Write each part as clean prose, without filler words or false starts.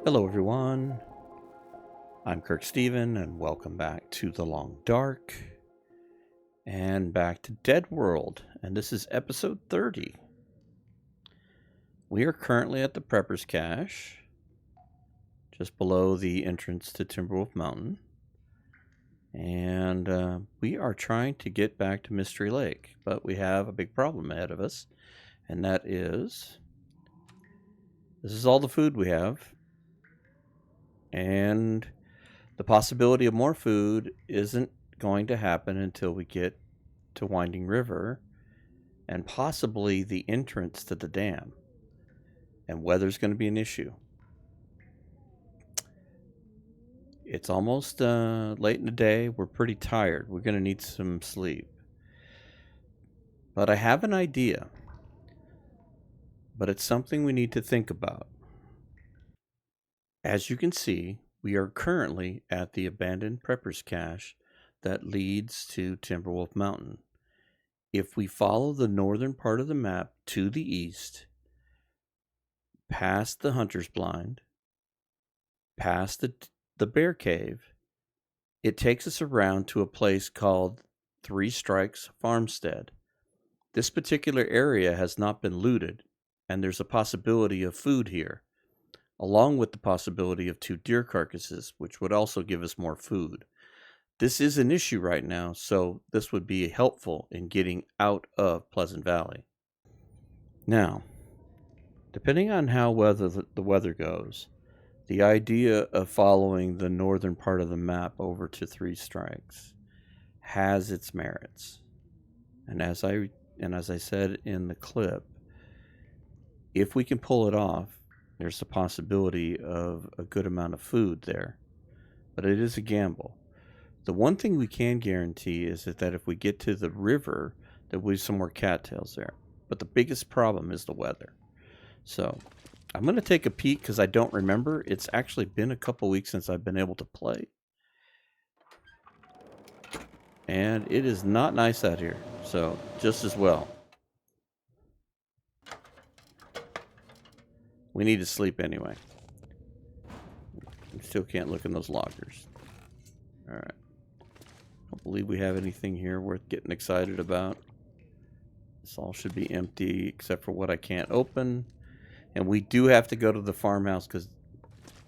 Hello everyone, I'm KirkSteven and welcome back to The Long Dark and back to DeadWorld, and this is episode 30. We are currently at the Prepper's Cache, just below the entrance to Timberwolf Mountain, and we are trying to get back to Mystery Lake, but we have a big problem ahead of us, and that is, this is all the food we have. And the possibility of more food isn't going to happen until we get to Winding River and possibly the entrance to the dam. And weather's going to be an issue. It's almost late in the day. We're pretty tired. We're going to need some sleep. But I have an idea. But it's something we need to think about. As you can see, we are currently at the abandoned Prepper's Cache that leads to Timberwolf Mountain. If we follow the northern part of the map to the east, past the Hunter's Blind, past the Bear Cave, it takes us around to a place called Three Strikes Farmstead. This particular area has not been looted, and there's a possibility of food here, along with the possibility of 2 deer carcasses, which would also give us more food. This is an issue right now, so this would be helpful in getting out of Pleasant Valley. Now, depending on how the weather goes, the idea of following the northern part of the map over to 3 Strikes has its merits. And as I said in the clip, if we can pull it off, there's the possibility of a good amount of food there, but it is a gamble. The one thing we can guarantee is that if we get to the river, there will be some more cattails there. But the biggest problem is the weather. So I'm going to take a peek because I don't remember. It's actually been a couple weeks since I've been able to play. And it is not nice out here, so just as well. We need to sleep anyway. We still can't look in those lockers. Alright. Don't believe we have anything here worth getting excited about. This all should be empty except for what I can't open. And we do have to go to the farmhouse because,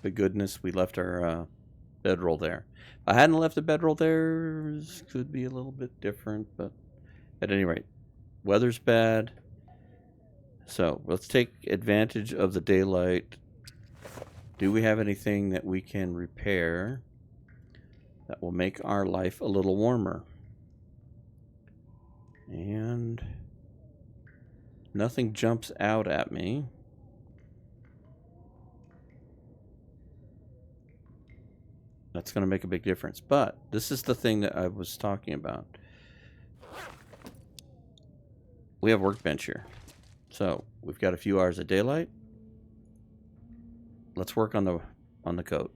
for goodness, we left our bedroll there. If I hadn't left the bedroll there, this could be a little bit different. But at any rate, weather's bad. So let's take advantage of the daylight. Do we have anything that we can repair that will make our life a little warmer? And nothing jumps out at me. That's going to make a big difference. But this is the thing that I was talking about. We have workbench here. So we've got a few hours of daylight. Let's work on the coat.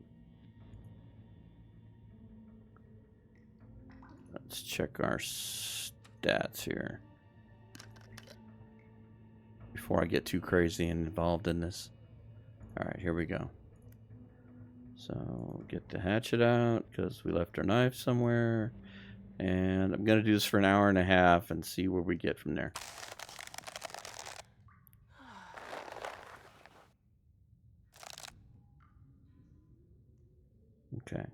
Let's check our stats here before I get too crazy and involved in this. All right, here we go. So get the hatchet out because we left our knife somewhere, and I'm gonna do this for an hour and a half and see where we get from there. Okay.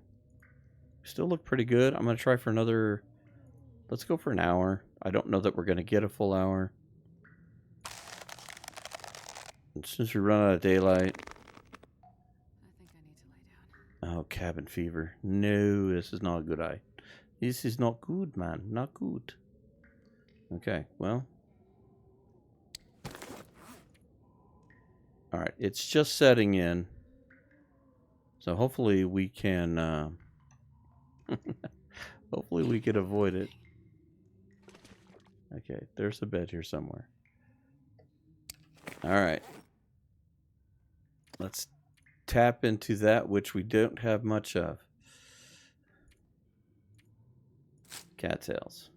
Still look pretty good. I'm going to try for another... Let's go for an hour. I don't know that we're going to get a full hour. And since we run out of daylight... I think I need to lay down. Oh, cabin fever. No, this is not a good eye. This is not good, man. Not good. Okay, well... Alright, it's just setting in. So hopefully we can... hopefully we could avoid it. Okay, there's a bed here somewhere. Alright. Let's tap into that which we don't have much of. Cattails.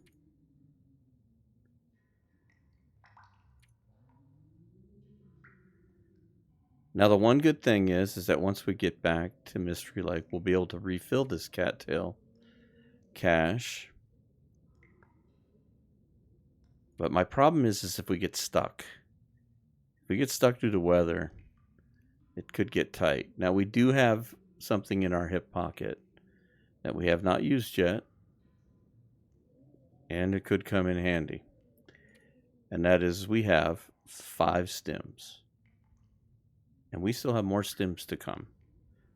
Now, the one good thing is that once we get back to Mystery Lake, we'll be able to refill this cattail cache. But my problem is if we get stuck. If we get stuck due to weather, it could get tight. Now, we do have something in our hip pocket that we have not used yet, and it could come in handy. And that is we have 5 stems. And we still have more stems to come.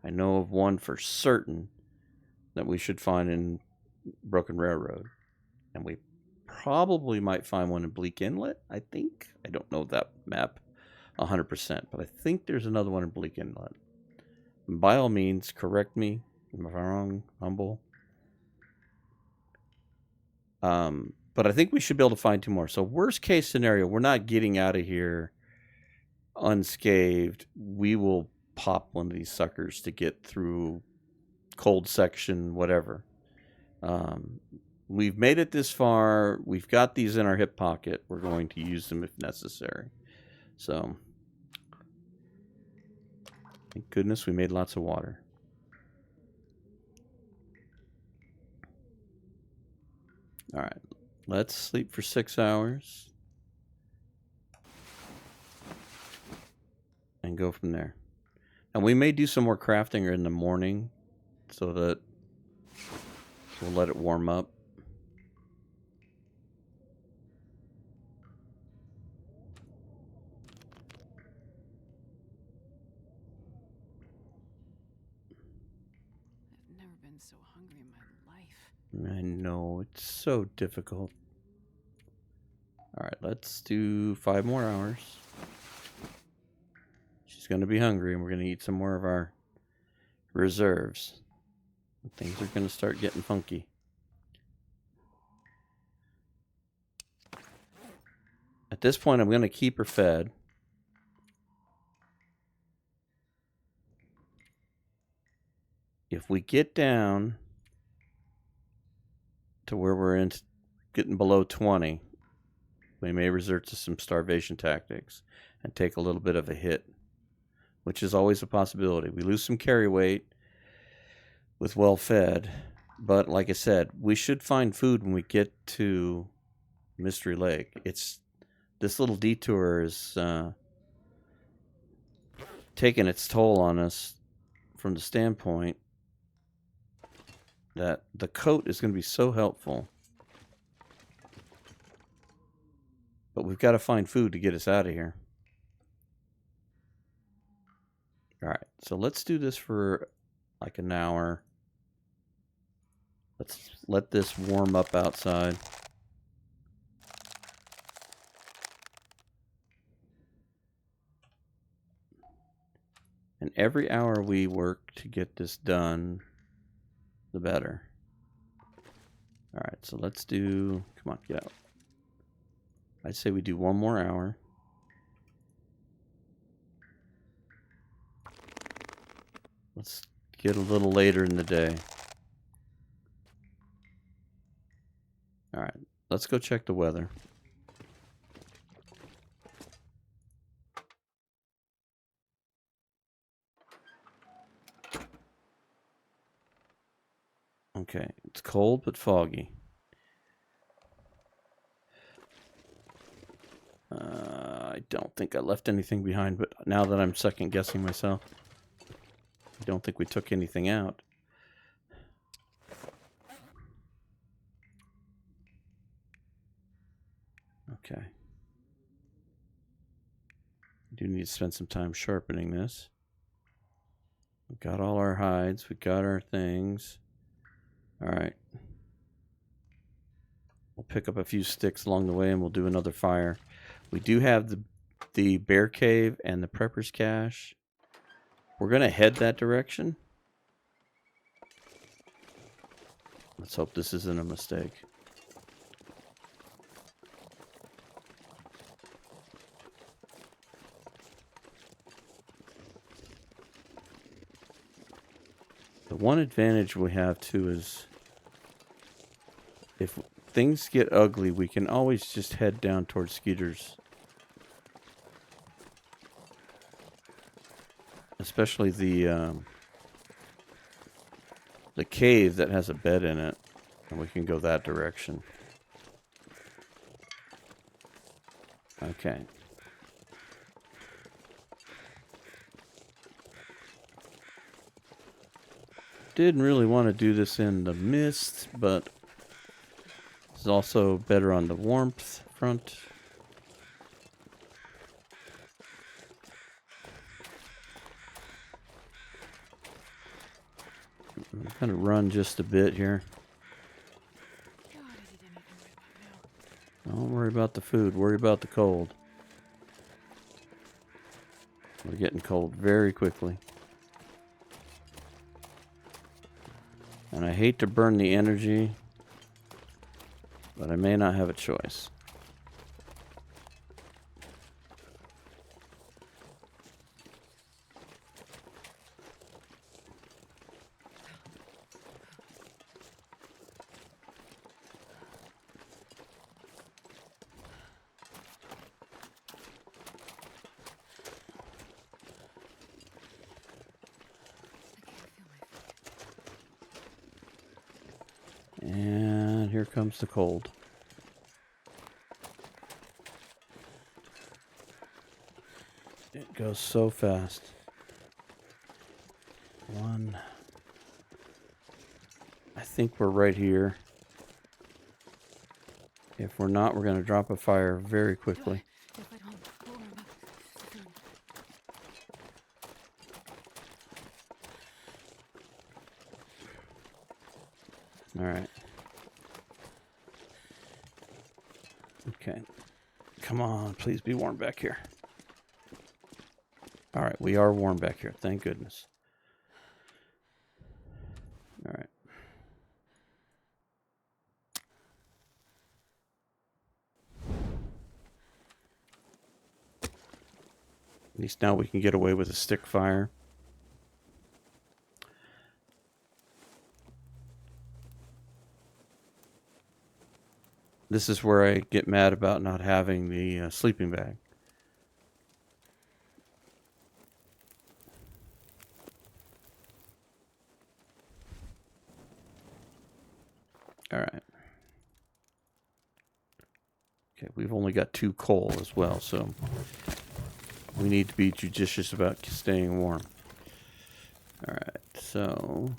I know of one for certain that we should find in Broken Railroad. And we probably might find one in Bleak Inlet, I think. I don't know that map 100%, but I think there's another one in Bleak Inlet. And by all means, correct me if I'm wrong, humble. But I think we should be able to find 2 more. So worst case scenario, we're not getting out of here unscathed. We will pop one of these suckers to get through cold section, whatever. We've made it this far. We've got these in our hip pocket. We're going to use them if necessary. So, thank goodness we made lots of water. All right, let's sleep for 6 hours and go from there. And we may do some more crafting in the morning so that we'll let it warm up. I've never been so hungry in my life. I know, it's so difficult. Alright, let's do 5 more hours. She's going to be hungry, and we're going to eat some more of our reserves. Things are going to start getting funky. At this point, I'm going to keep her fed. If we get down to where we're getting below 20, we may resort to some starvation tactics and take a little bit of a hit, which is always a possibility. We lose some carry weight with well fed, but like I said, we should find food when we get to Mystery Lake. This little detour is taking its toll on us from the standpoint that the coat is going to be so helpful. But we've got to find food to get us out of here. Alright, so let's do this for like an hour. Let's let this warm up outside. And every hour we work to get this done, the better. Alright, so let's do... Come on, get out. I'd say we do 1 more hour. Let's get a little later in the day. Alright, let's go check the weather. Okay, it's cold but foggy. I don't think I left anything behind, but now that I'm second guessing myself, I don't think we took anything out. Okay. I do need to spend some time sharpening this. We've got all our hides, we've got our things. Alright. We'll pick up a few sticks along the way and we'll do another fire. We do have the bear cave and the prepper's cache. We're going to head that direction. Let's hope this isn't a mistake. The one advantage we have too is if things get ugly, we can always just head down towards Skeeter's. especially the cave that has a bed in it, and we can go that direction. Okay. Didn't really want to do this in the mist, but it's also better on the warmth front. I'm going to run just a bit here. God, I need anything right about now. Don't worry about the food. Worry about the cold. We're getting cold very quickly. And I hate to burn the energy, but I may not have a choice. And here comes the cold. It goes so fast. One. I think we're right here. If we're not, we're going to drop a fire very quickly. All right. Okay. Come on, please be warm back here. All right, we are warm back here. Thank goodness. All right. At least now we can get away with a stick fire. This is where I get mad about not having the sleeping bag. All right. Okay, we've only got 2 coal as well, so we need to be judicious about staying warm. All right, so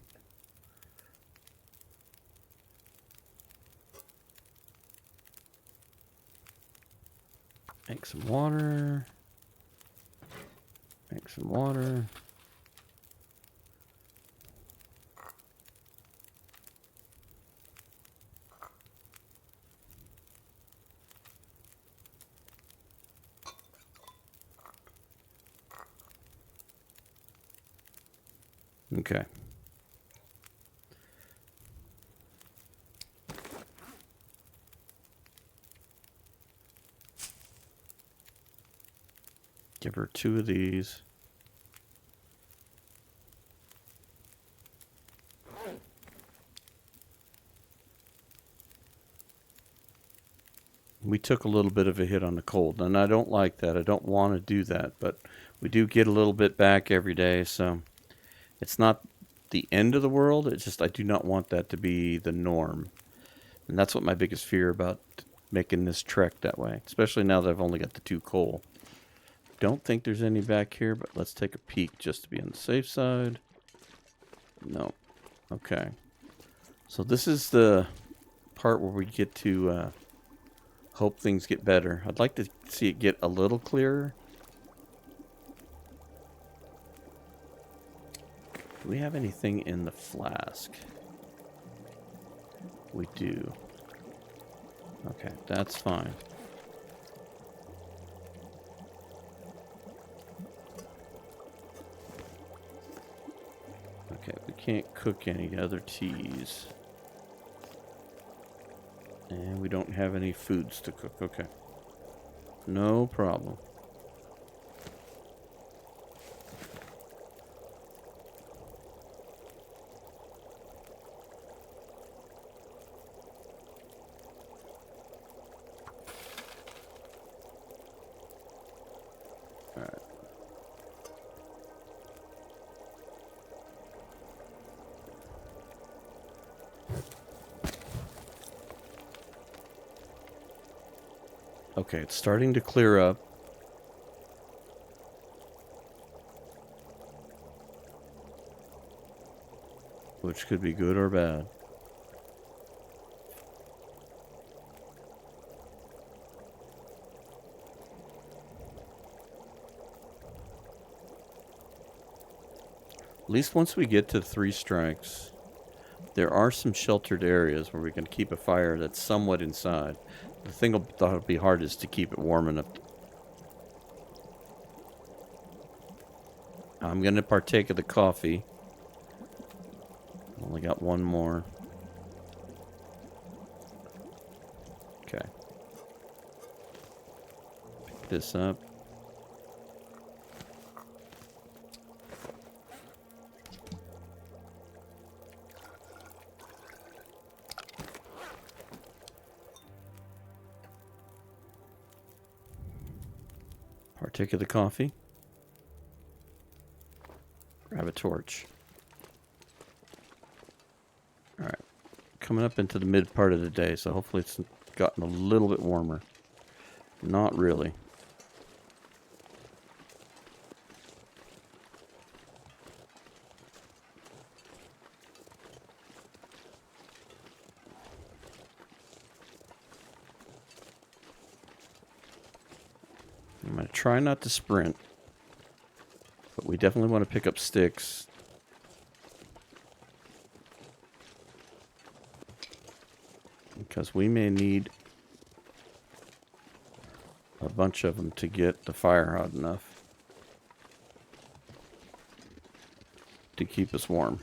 make some water. Make some water. Okay. Give her 2 of these. We took a little bit of a hit on the cold, and I don't like that. I don't want to do that, but we do get a little bit back every day, so it's not the end of the world. It's just I do not want that to be the norm. And that's what my biggest fear about making this trek that way, especially now that I've only got the 2 coal. Don't think there's any back here, but let's take a peek just to be on the safe side. No. Okay. So this is the part where we get to hope things get better. I'd like to see it get a little clearer. Do we have anything in the flask? We do. Okay, that's fine. Okay, we can't cook any other teas. And we don't have any foods to cook. Okay. No problem. All right. Okay, it's starting to clear up. Which could be good or bad. At least once we get to 3 strikes, there are some sheltered areas where we can keep a fire that's somewhat inside. The thing that'll be hard is to keep it warm enough. I'm going to partake of the coffee. Only got one more. Okay. Pick this up. Partake of the coffee. Grab a torch. Alright. Coming up into the mid part of the day, so hopefully it's gotten a little bit warmer. Not really. I'm going to try not to sprint, but we definitely want to pick up sticks. Because we may need a bunch of them to get the fire hot enough to keep us warm.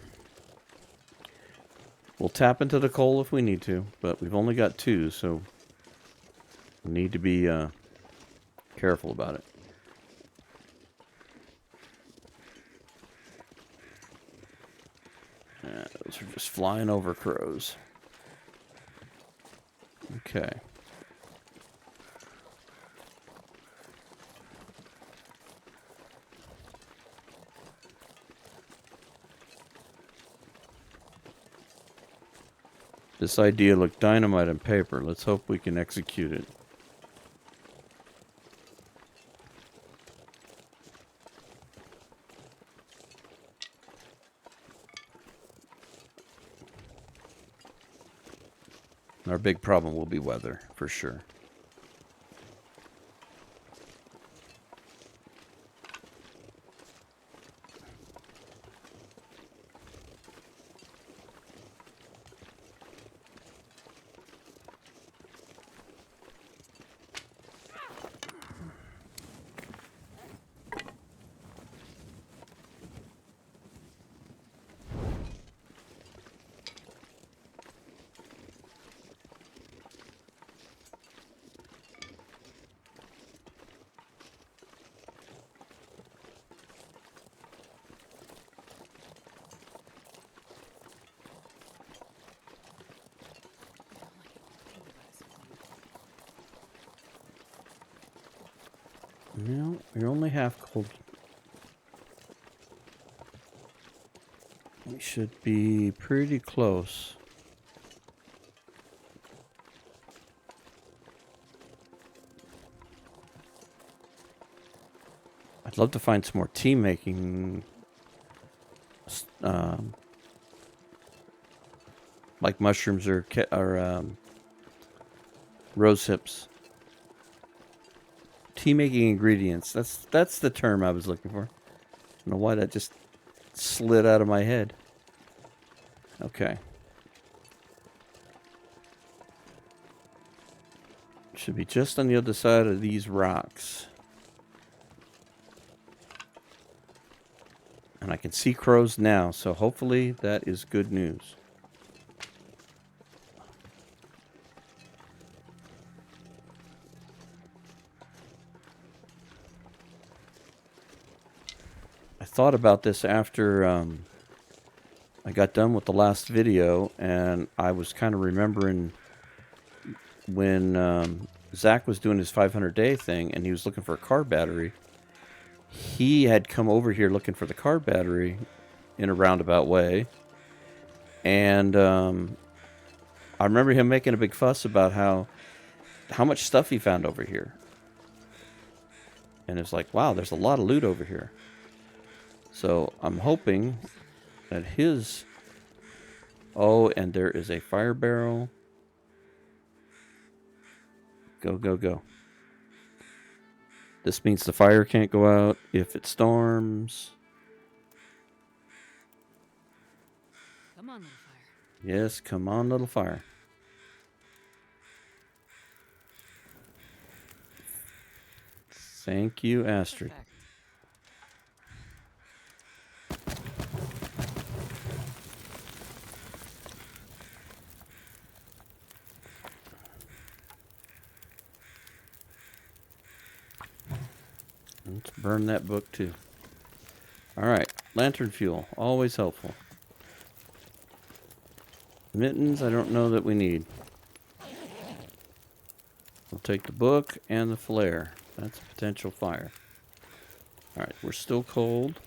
We'll tap into the coal if we need to, but we've only got 2, so we need to be careful about it. Those are just flying over crows. Okay. This idea looked dynamite on paper. Let's hope we can execute it. Our big problem will be weather, for sure. No, you're only half cold. We should be pretty close. I'd love to find some more tea making, like mushrooms or rose hips. Tea making ingredients. That's the term I was looking for. I don't know why that just slid out of my head. Okay. Should be just on the other side of these rocks. And I can see crows now, so hopefully that is good news. I thought about this after I got done with the last video, and I was kind of remembering when Zach was doing his 500-day thing, and he was looking for a car battery. He had come over here looking for the car battery in a roundabout way, and I remember him making a big fuss about how how much stuff he found over here. And it's like, wow, there's a lot of loot over here. So I'm hoping that his... Oh, and there is a fire barrel. Go, go, go. This means the fire can't go out if it storms. Come on, little fire. Yes, come on, little fire. Thank you, Astrid. Perfect. Let's burn that book too. Alright, lantern fuel. Always helpful. Mittens, I don't know that we need. We'll take the book and the flare. That's a potential fire. Alright, we're still cold.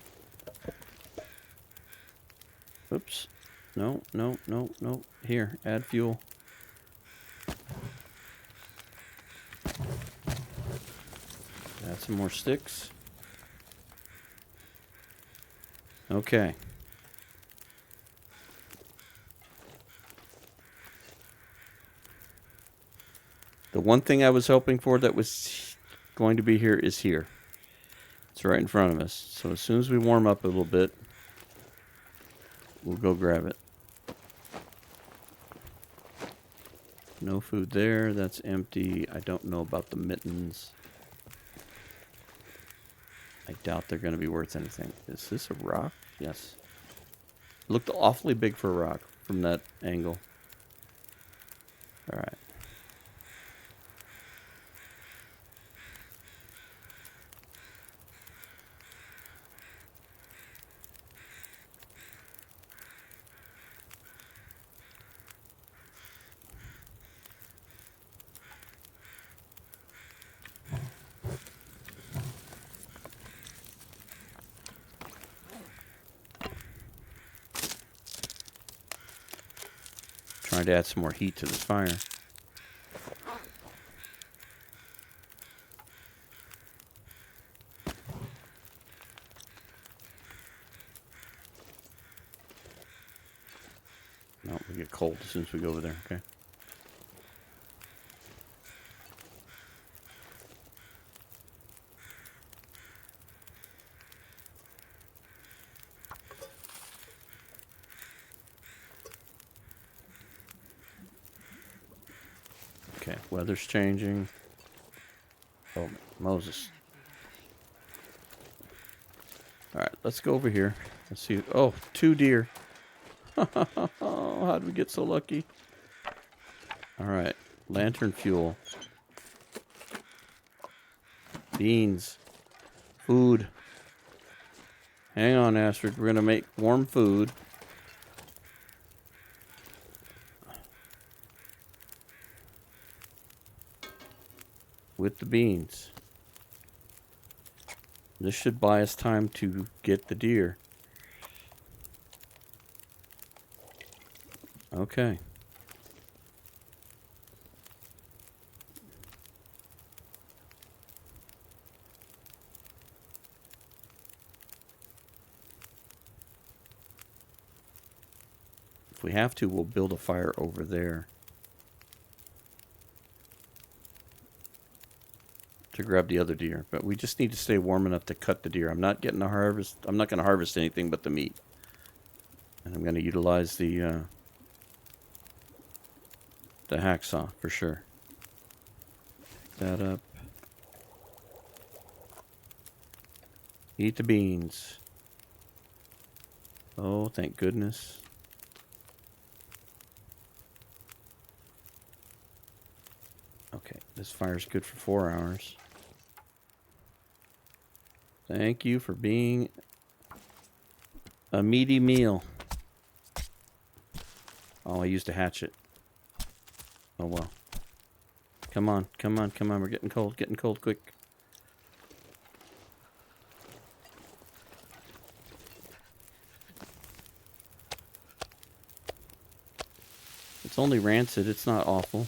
Oops. No, no, no, no. Here, add fuel. Add some more sticks. Okay. The one thing I was hoping for that was going to be here is here. It's right in front of us. So as soon as we warm up a little bit, we'll go grab it. No food there. That's empty. I don't know about the mittens. I doubt they're going to be worth anything. Is this a rock? Yes. Looked awfully big for a rock from that angle. All right. Trying to add some more heat to this fire. No, we get cold as soon as we go over there, okay? Okay, weather's changing. Oh, Moses. Alright, let's go over here. Let's see. Oh, 2 deer. How'd we get so lucky? Alright, lantern fuel. Beans. Food. Hang on, Astrid. We're going to make warm food. With the beans. This should buy us time to get the deer. Okay. If we have to, we'll build a fire over there. To grab the other deer, but we just need to stay warm enough to cut the deer. I'm not getting to harvest. I'm not going to harvest anything but the meat, and I'm going to utilize the hacksaw for sure. Pick that up. Eat the beans. Oh, thank goodness. Okay, this fire's good for 4 hours. Thank you for being a meaty meal. Oh, I used a hatchet. Oh, well. Come on, come on, come on. We're getting cold, quick. It's only rancid. It's not awful.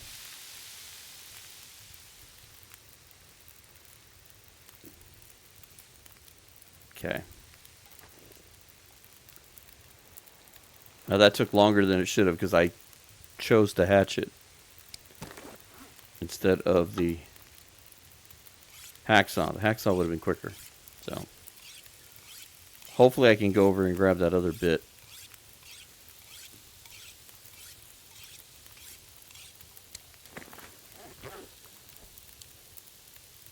Okay. Now that took longer than it should have because I chose to hatch it instead of the hacksaw. The hacksaw would have been quicker. So hopefully I can go over and grab that other bit.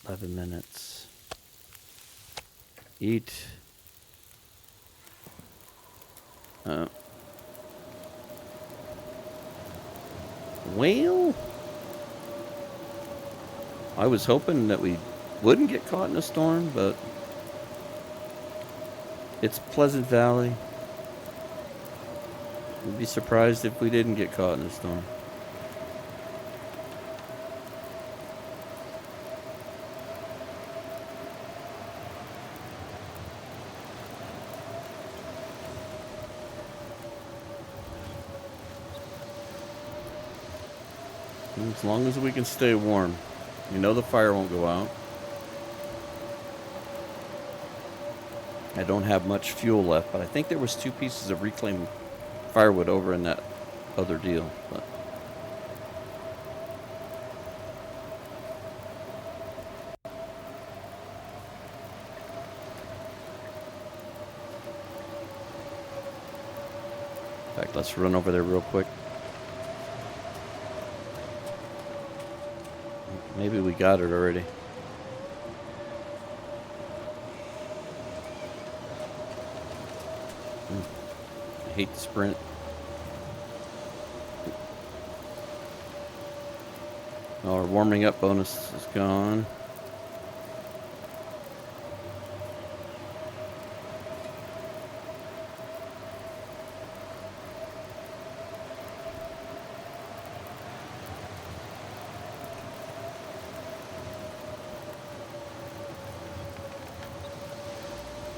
$11. Eat. Well, I was hoping that we wouldn't get caught in a storm, but it's Pleasant Valley. I'd be surprised if we didn't get caught in a storm. As long as we can stay warm. You know the fire won't go out. I don't have much fuel left, but I think there was 2 pieces of reclaimed firewood over in that other deal. But in fact, let's run over there real quick. Maybe we got it already. I hate the sprint. Our warming up bonus is gone.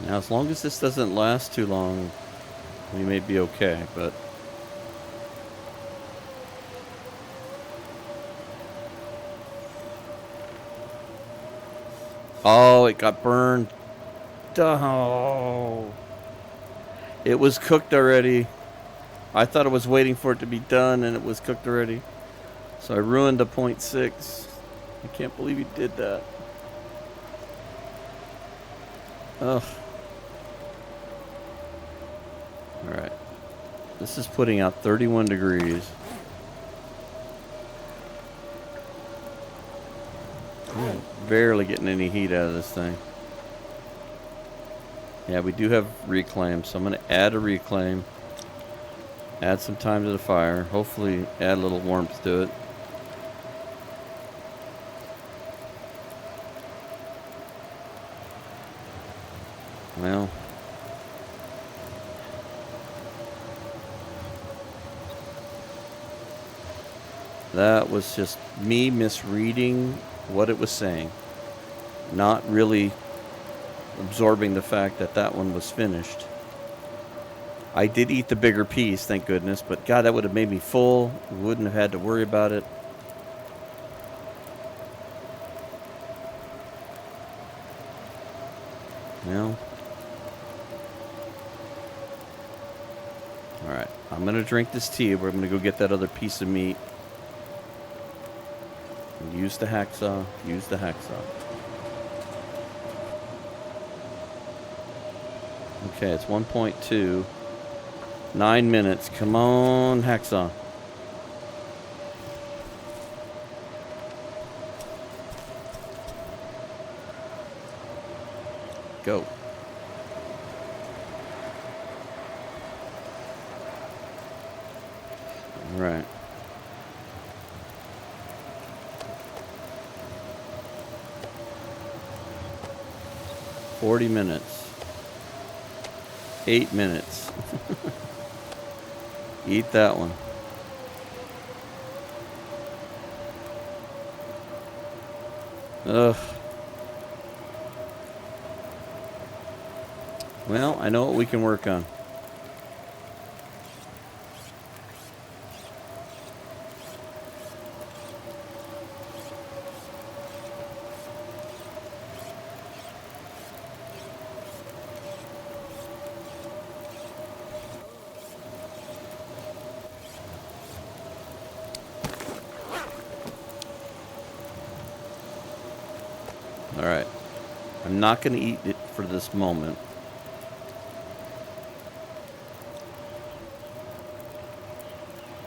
Now, as long as this doesn't last too long, we may be okay, but oh, it got burned. Oh, it was cooked already. I thought I was waiting for it to be done, and it was cooked already. So I ruined the 0.6. I can't believe you did that. Ugh. Alright. This is putting out 31 degrees. I'm barely getting any heat out of this thing. Yeah, we do have reclaim, so I'm going to add a reclaim. Add some time to the fire. Hopefully add a little warmth to it. Well, that was just me misreading what it was saying. Not really absorbing the fact that that one was finished. I did eat the bigger piece, thank goodness, but God, that would have made me full. Wouldn't have had to worry about it. Well. Alright, I'm going to drink this tea. We're going to go get that other piece of meat. Use the hacksaw. Use the hacksaw. Okay, it's 1.2. 9 minutes. Come on, hacksaw. Go. All right. $40 minutes. 8 minutes. Eat that one. Ugh. Well, I know what we can work on. Alright. I'm not going to eat it for this moment.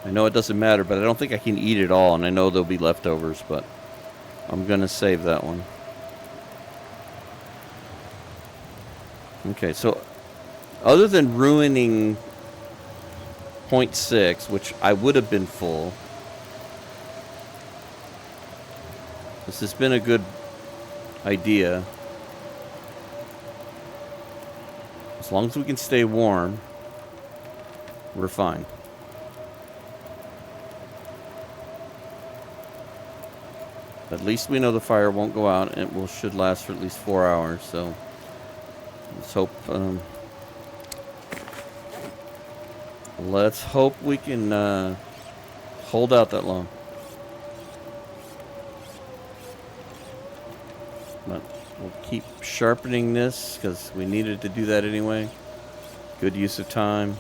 I know it doesn't matter, but I don't think I can eat it all, and I know there'll be leftovers, but I'm going to save that one. Okay, so other than ruining 0.6, which I would have been full, this has been a good idea. As long as we can stay warm, we're fine. At least we know the fire won't go out, and it should last for at least 4 hours, so let's hope we can hold out that long. But we'll keep sharpening this because we needed to do that anyway. Good use of time.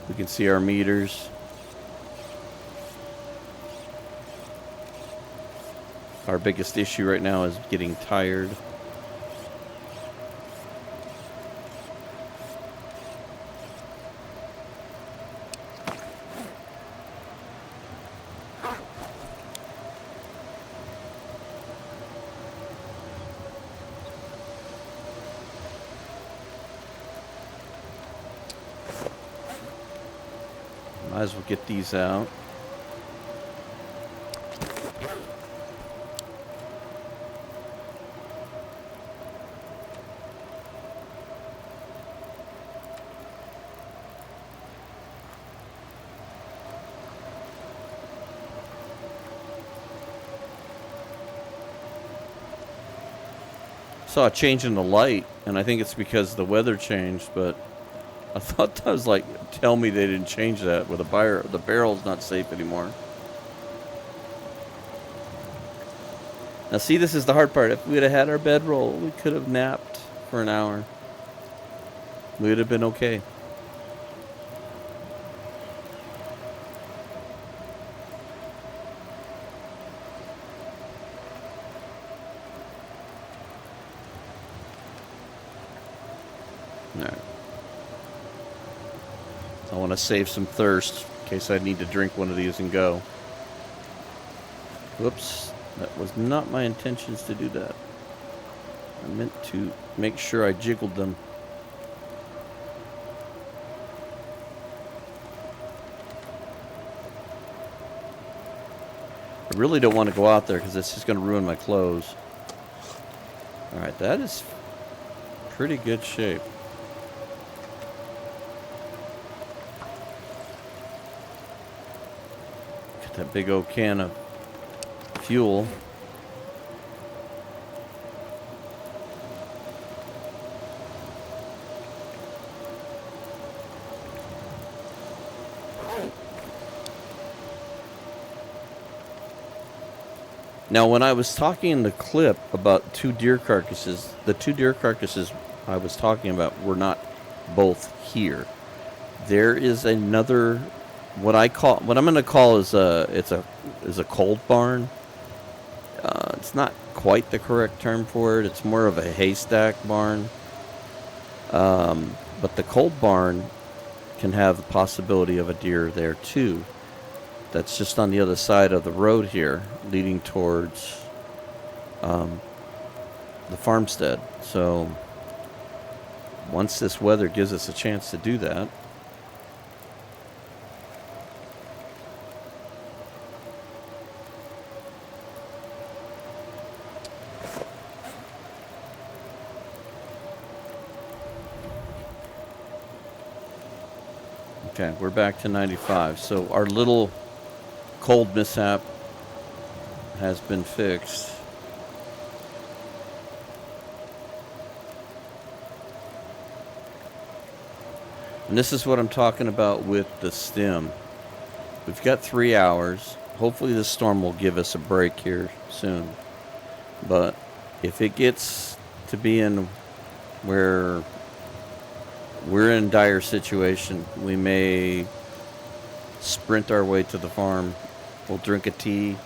We can see our meters. Our biggest issue right now is getting tired. Might as well get these out. Saw a change in the light, and I think it's because the weather changed, but I thought that was like, tell me they didn't change that with the barrel's not safe anymore. Now see, this is the hard part. If we'd have had our bedroll, we could have napped for an hour. We would have been okay. Alright. I want to save some thirst in case I need to drink one of these and go. Whoops. That was not my intentions to do that. I meant to make sure I jiggled them. I really don't want to go out there because it's just going to ruin my clothes. Alright, that is pretty good shape. Got that big old can of fuel. Now, when I was talking in the clip about 2 deer carcasses, the 2 deer carcasses I was talking about were not both here. There is another, what I'm going to call is a cold barn. It's not quite the correct term for it. It's more of a haystack barn. But the cold barn can have the possibility of a deer there too. That's just on the other side of the road here, leading towards the farmstead. So once this weather gives us a chance to do that, okay, we're back to 95. So our little cold mishap has been fixed. And this is what I'm talking about with the stem. We've got 3 hours. Hopefully this storm will give us a break here soon. But if it gets to being where we're in a dire situation, we may sprint our way to the farm. We'll drink a tea.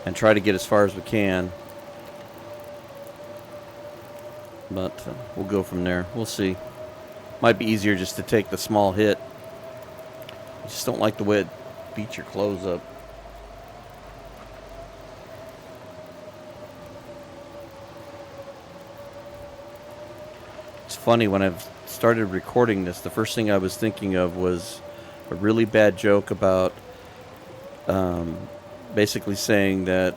and try to get as far as we can. But we'll go from there. We'll see. Might be easier just to take the small hit. I just don't like the way it beats your clothes up. It's funny, when I've started recording this, the first thing I was thinking of was a really bad joke about basically saying that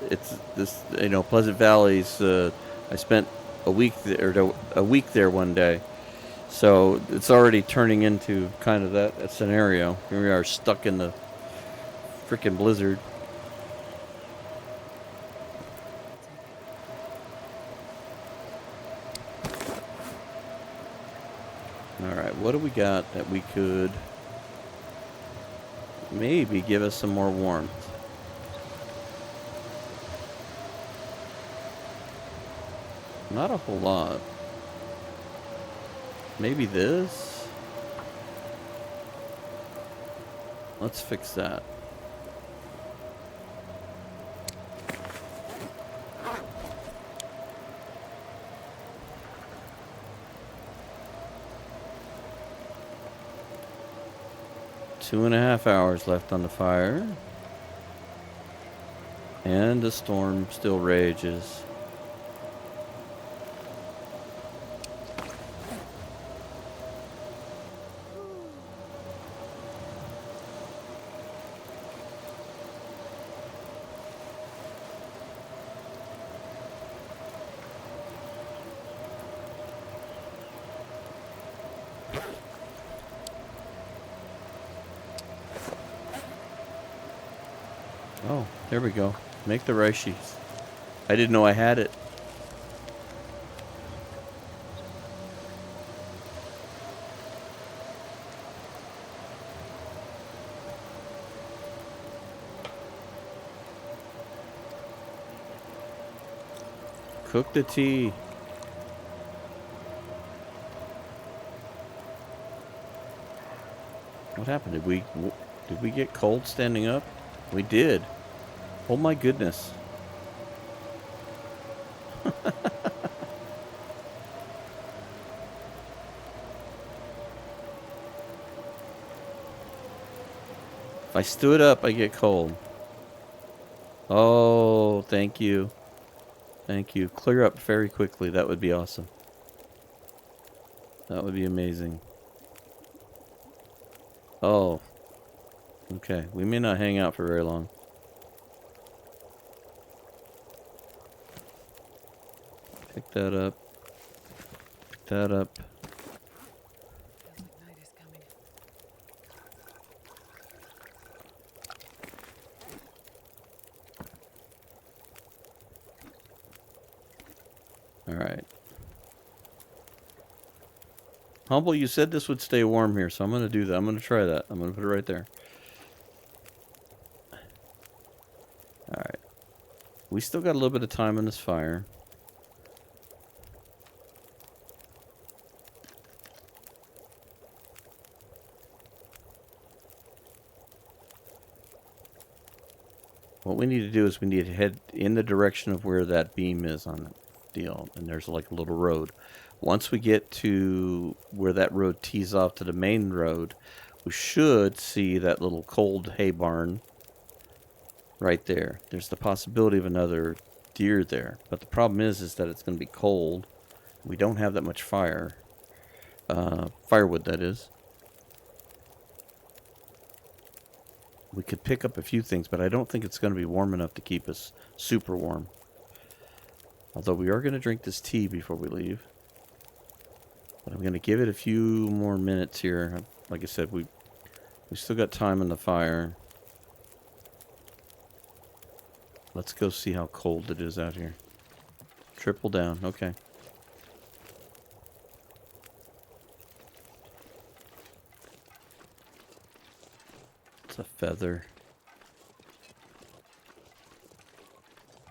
it's this, Pleasant Valley's. I spent a week there one day, so it's already turning into kind of that scenario. Here we are, stuck in the freaking blizzard. All right, what do we got that we could maybe give us some more warmth? Not a whole lot. Maybe this? Let's fix that. Two and a half hours left on the fire. And the storm still rages. Oh, there we go. Make the rice sheets. I didn't know I had it. Cook the tea. What happened? Did we get cold standing up? We did. Oh my goodness. If I stood up, I get cold. Oh, thank you. Thank you. Clear up very quickly. That would be awesome. That would be amazing. Oh. Okay. We may not hang out for very long. Pick that up. Pick that up. Night is coming. All right. Humble, you said this would stay warm here, so I'm going to do that. I'm going to try that. I'm going to put it right there. All right. We still got a little bit of time on this fire. What we need to do is we need to head in the direction of where that beam is on the deal. And there's like a little road. Once we get to where that road tees off to the main road, we should see that little cold hay barn right there. There's the possibility of another deer there. But the problem is that it's going to be cold. We don't have that much firewood, that is. We could pick up a few things, but I don't think it's going to be warm enough to keep us super warm. Although we are going to drink this tea before we leave. But I'm going to give it a few more minutes here. Like I said, we still got time on the fire. Let's go see how cold it is out here. Triple down. Okay. It's a feather.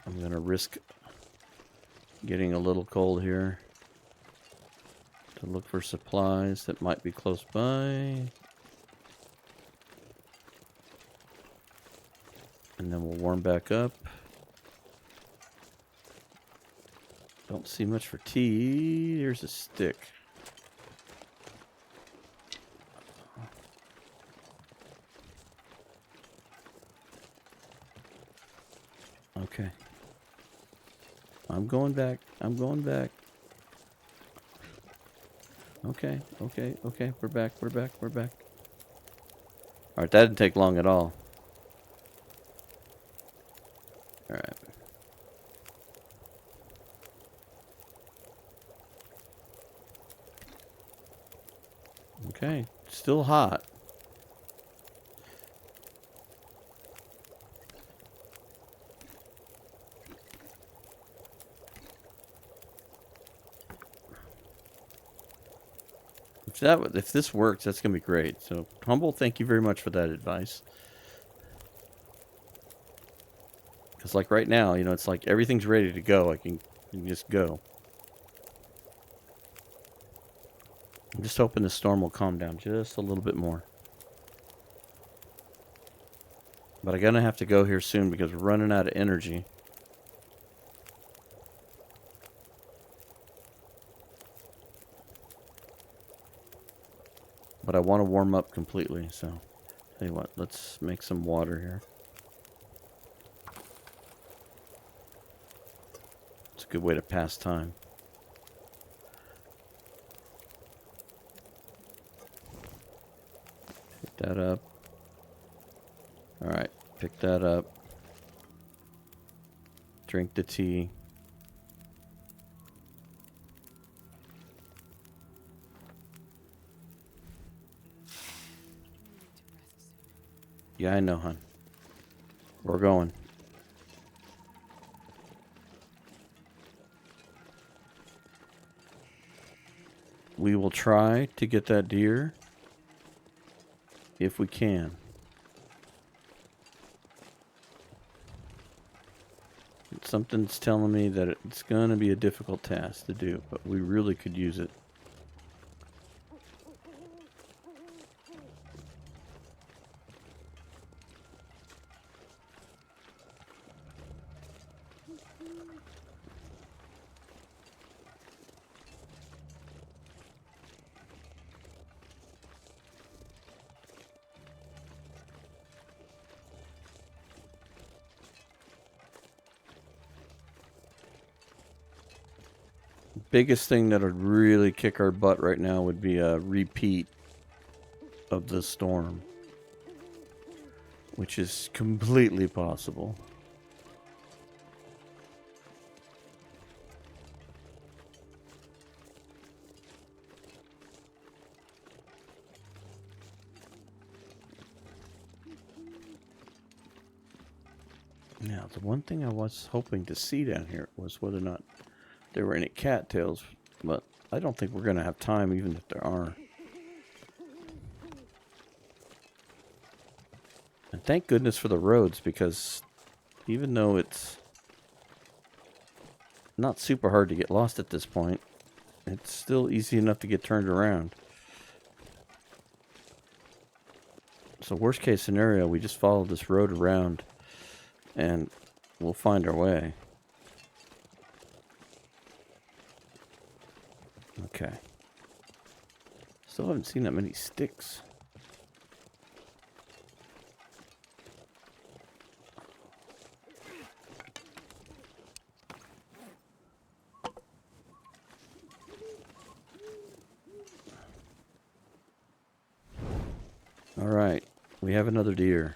I'm going to risk getting a little cold here to look for supplies that might be close by. And And then we'll warm back up. Don't see much for tea. There's a stick. Okay. I'm going back. I'm going back. Okay, okay, okay. We're back, we're back, we're back. Alright, that didn't take long at all. Alright. Okay, still hot. If this works, that's gonna be great. So, Humble, thank you very much for that advice. Because, like right now, you know, it's like everything's ready to go. I can just go. I'm just hoping the storm will calm down just a little bit more. But I'm gonna have to go here soon because we're running out of energy. But I want to warm up completely, so tell you what, let's make some water here. It's a good way to pass time. Pick that up. Alright, pick that up. Drink the tea. Yeah, I know, hon. We're going. We will try to get that deer if we can. Something's telling me that it's going to be a difficult task to do, but we really could use it. Biggest thing that would really kick our butt right now would be a repeat of the storm, which is completely possible. Now, the one thing I was hoping to see down here was whether or not there were any cattails, but I don't think we're going to have time even if there are. And thank goodness for the roads, because even though it's not super hard to get lost at this point, it's still easy enough to get turned around. So worst case scenario, we just follow this road around and we'll find our way. Okay. Still haven't seen that many sticks. All right, we have another deer.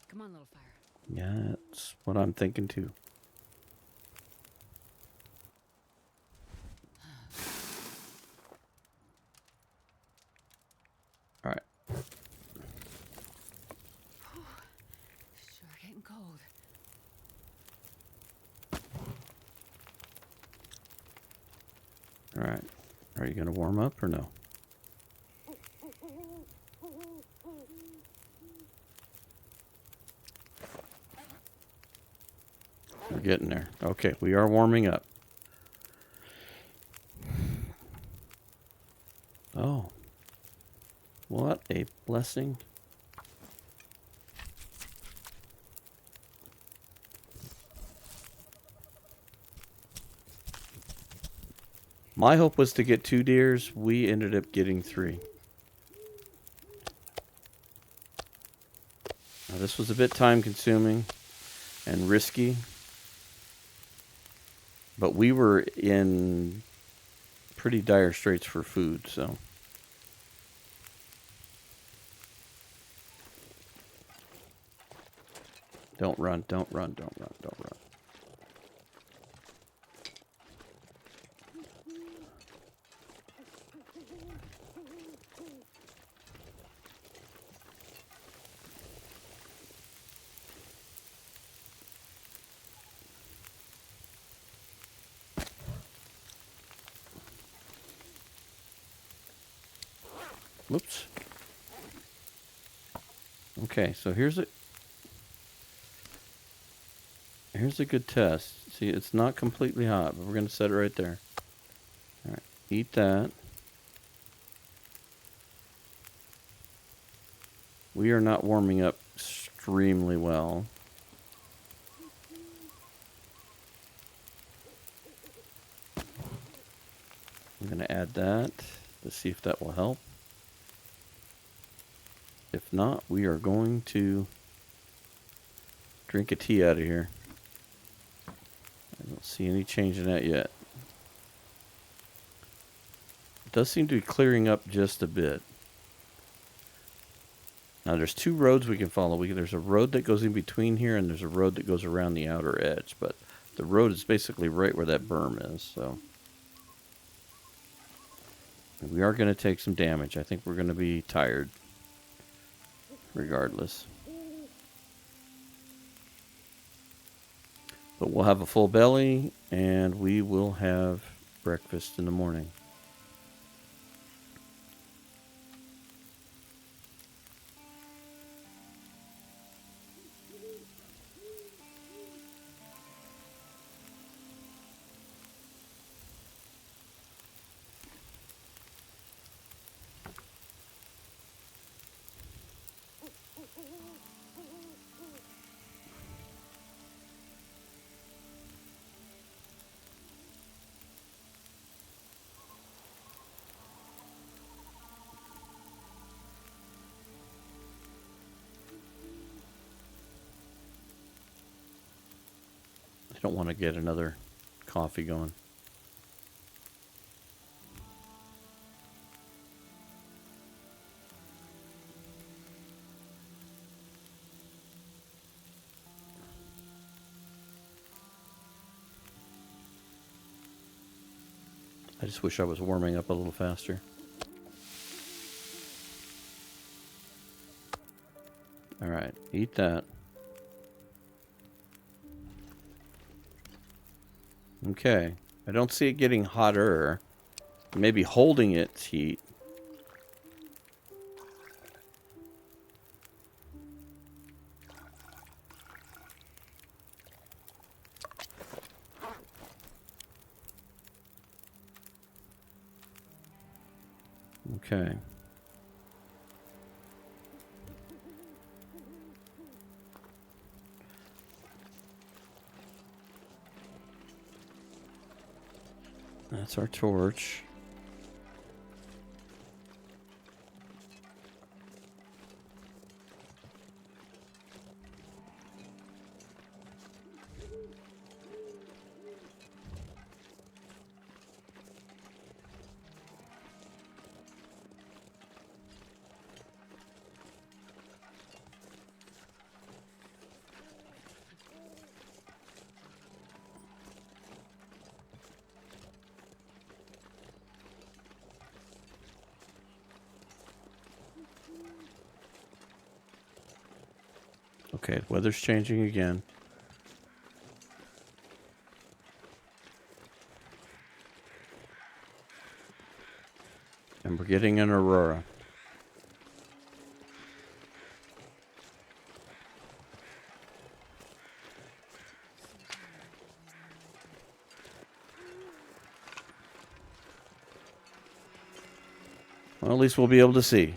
Come on, little fire. Yeah, that's what I'm thinking too. All right. Sure getting cold. All right. Are you going to warm up or no? We're getting there. Okay, we are warming up. Oh. What a blessing. My hope was to get 2 deers. We ended up getting 3. Now, this was a bit time consuming and risky, but we were in pretty dire straits for food, so. Don't run, don't run, don't run, don't run. Whoops. Okay, so here's a good test. See, it's not completely hot, but we're going to set it right there. All right, eat that. We are not warming up extremely well. I'm going to add that to see if that will help. If not, we are going to drink a tea out of here. I don't see any change in that yet. It does seem to be clearing up just a bit. Now there's 2 roads we can follow. There's a road that goes in between here, and there's a road that goes around the outer edge. But the road is basically right where that berm is. So we are going to take some damage. I think we're going to be tired regardless. But we'll have a full belly, and we will have breakfast in the morning. I don't want to get another coffee going. I just wish I was warming up a little faster. All right, eat that. Okay, I don't see it getting hotter. Maybe holding its heat. Okay. That's our torch. Okay, the weather's changing again. And we're getting an aurora. Well, at least we'll be able to see.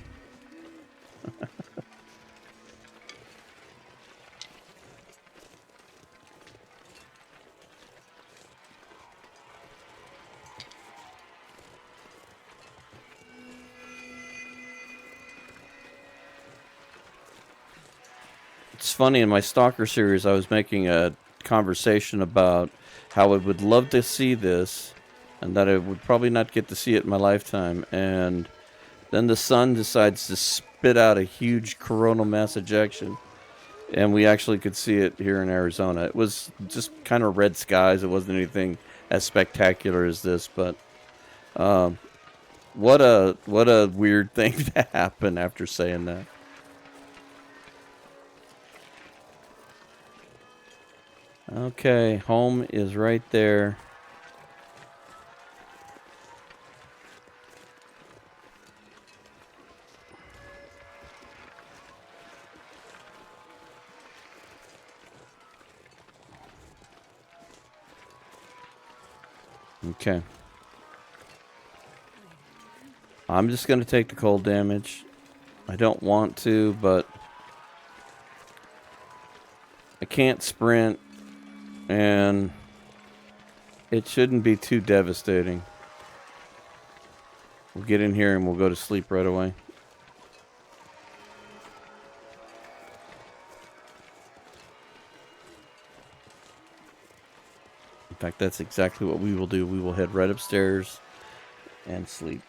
It's funny, in my Stalker series, I was making a conversation about how I would love to see this and that I would probably not get to see it in my lifetime. And then the sun decides to spit out a huge coronal mass ejection, and we actually could see it here in Arizona. It was just kind of red skies. It wasn't anything as spectacular as this, but what a weird thing to happen after saying that. Okay, home is right there. Okay. I'm just going to take the cold damage. I don't want to, but I can't sprint, and it shouldn't be too devastating. We'll get in here and we'll go to sleep right away. In fact, that's exactly what we will do. We will head right upstairs and sleep.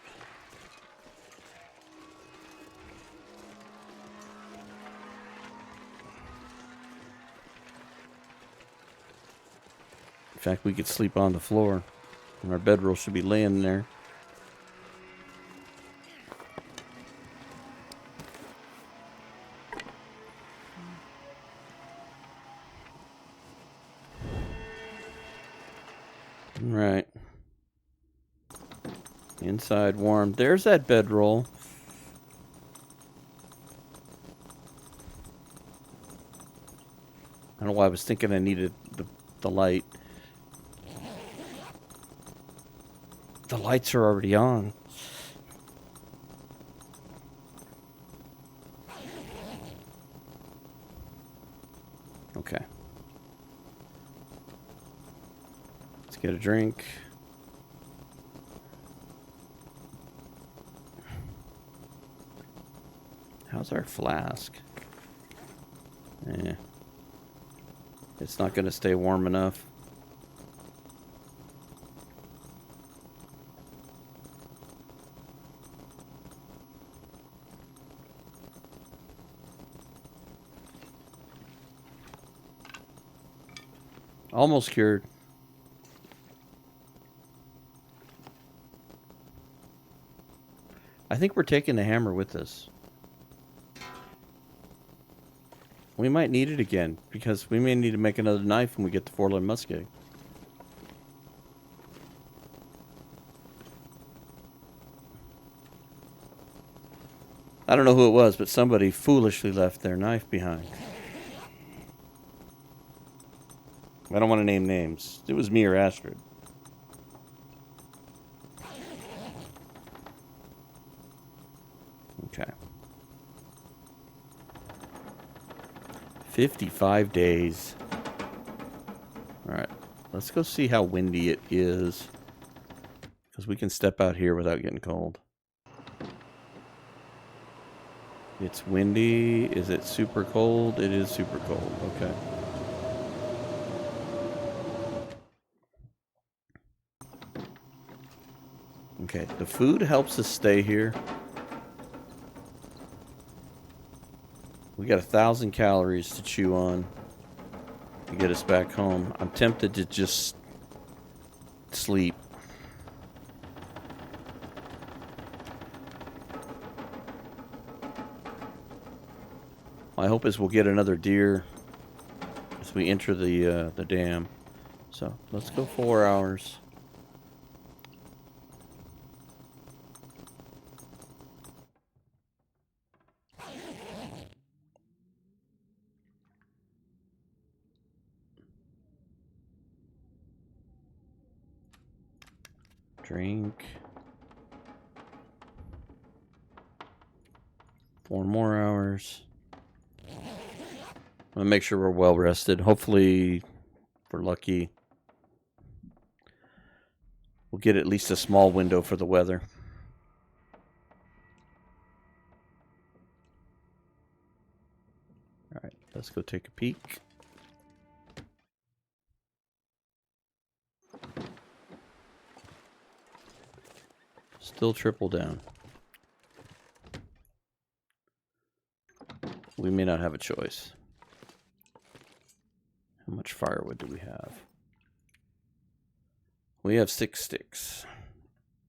In fact, we could sleep on the floor, and our bedroll should be laying there. Right. Inside warm. There's that bedroll. I don't know why I was thinking I needed the light. The lights are already on. Okay. Let's get a drink. How's our flask? It's not going to stay warm enough. Almost cured. I think we're taking the hammer with us. We might need it again, because we may need to make another knife when we get the four-legged muskeg. I don't know who it was, but somebody foolishly left their knife behind. I don't want to name names. It was me or Astrid. Okay. 55 days. Alright. Let's go see how windy it is. Because we can step out here without getting cold. It's windy. Is it super cold? It is super cold. Okay. Okay. The food helps us stay here. We got 1,000 calories to chew on to get us back home. I'm tempted to just sleep. My hope is we'll get another deer as we enter the dam. So let's go 4 hours. Drink. 4 more hours. I'm gonna make sure we're well rested. Hopefully, if we're lucky, we'll get at least a small window for the weather. All right, let's go take a peek. Still triple down. We may not have a choice. How much firewood do we have? We have 6 sticks.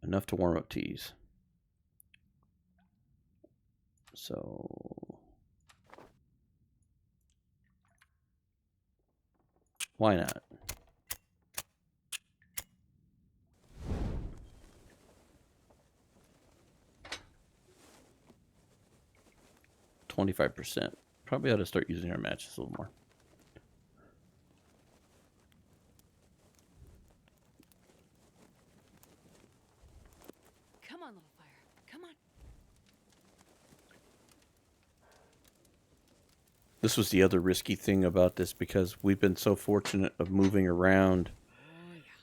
Enough to warm up teas. So why not? %. Probably ought to start using our matches a little more. Come on, little fire. Come on. This was the other risky thing about this, because we've been so fortunate of moving around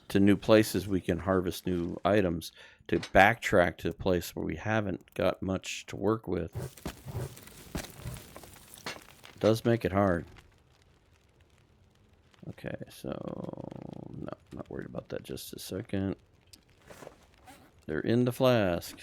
to new places. We can harvest new items. To backtrack to a place where we haven't got much to work with does make it hard. Okay, so no, I'm not worried about that just a second. They're in the flask.